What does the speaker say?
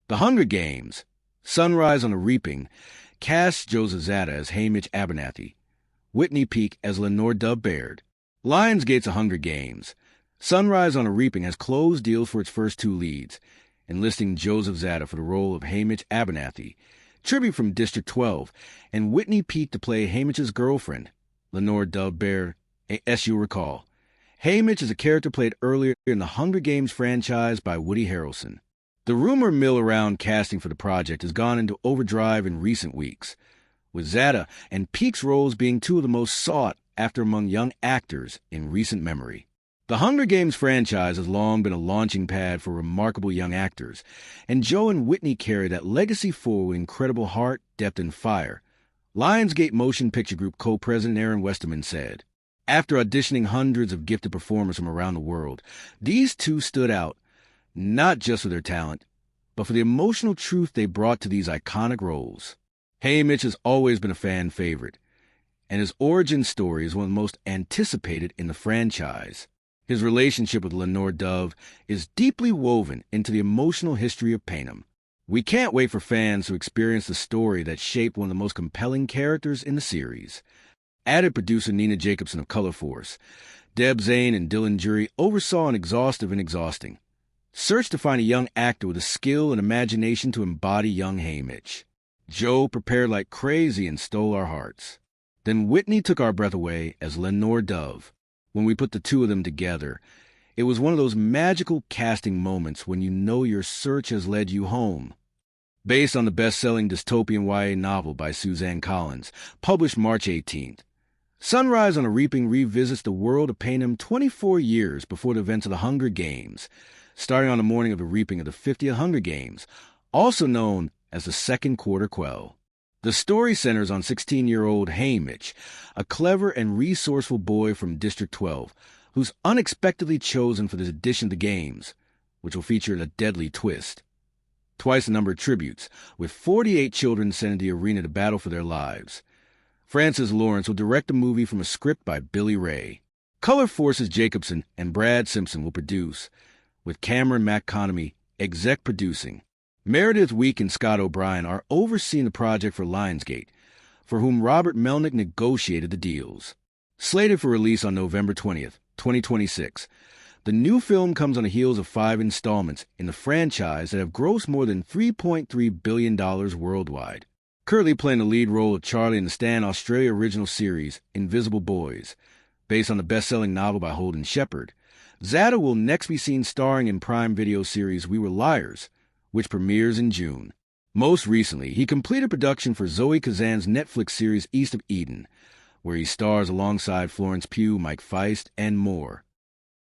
The Hunger Games, Sunrise on the Reaping, casts Joseph Zada as Haymitch Abernathy, Whitney Peake as Lenore Dove. Lionsgate's A Hunger Games, Sunrise on a Reaping has closed deals for its first two leads, enlisting Joseph Zada for the role of Haymitch Abernathy, tribute from District 12, and Whitney Peake to play Haymitch's girlfriend, Lenore Dove, as you recall. Haymitch is a character played earlier in the Hunger Games franchise by Woody Harrelson. The rumor mill around casting for the project has gone into overdrive in recent weeks, with Zada and Peake's roles being two of the most sought after among young actors in recent memory. The Hunger Games franchise has long been a launching pad for remarkable young actors, and Jo and Whitney carry that legacy forward with incredible heart, depth, and fire. Lionsgate Motion Picture Group co-president Erin Westerman said, "After auditioning hundreds of gifted performers from around the world, these two stood out, not just for their talent, but for the emotional truth they brought to these iconic roles." Haymitch has always been a fan favorite, and his origin story is one of the most anticipated in the franchise. His relationship with Lenore Dove is deeply woven into the emotional history of Panem. We can't wait for fans to experience the story that shaped one of the most compelling characters in the series. Added producer Nina Jacobson of Color Force, Deb Zane and Dylan Jury oversaw an exhaustive and exhausting search to find a young actor with the skill and imagination to embody young Haymitch. Jo prepared like crazy and stole our hearts. Then Whitney took our breath away as Lenore Dove. When we put the two of them together, it was one of those magical casting moments when you know your search has led you home. Based on the best-selling dystopian YA novel by Suzanne Collins, published March 18th, Sunrise on a Reaping revisits the world of Panem 24 years before the events of the Hunger Games, starting on the morning of the reaping of the 50th Hunger Games, also known as the Second Quarter Quell. The story centers on 16-year-old Haymitch, a clever and resourceful boy from District 12, who's unexpectedly chosen for this edition of the Games, which will feature a deadly twist. Twice the number of tributes, with 48 children sent into the arena to battle for their lives. Francis Lawrence will direct the movie from a script by Billy Ray. Color Force's Jacobson and Brad Simpson will produce, with Cameron McConaughey exec producing. Meredith Week and Scott O'Brien are overseeing the project for Lionsgate, for whom Robert Melnick negotiated the deals. Slated for release on November 20th, 2026, the new film comes on the heels of 5 installments in the franchise that have grossed more than $3.3 billion worldwide. Currently playing the lead role of Charlie in the Stan Australia original series Invisible Boys, based on the best-selling novel by Holden Shepard, Zada will next be seen starring in Prime Video series We Were Liars, which premieres in June. Most recently, he completed production for Zoe Kazan's Netflix series East of Eden, where he stars alongside Florence Pugh, Mike Feist, and more.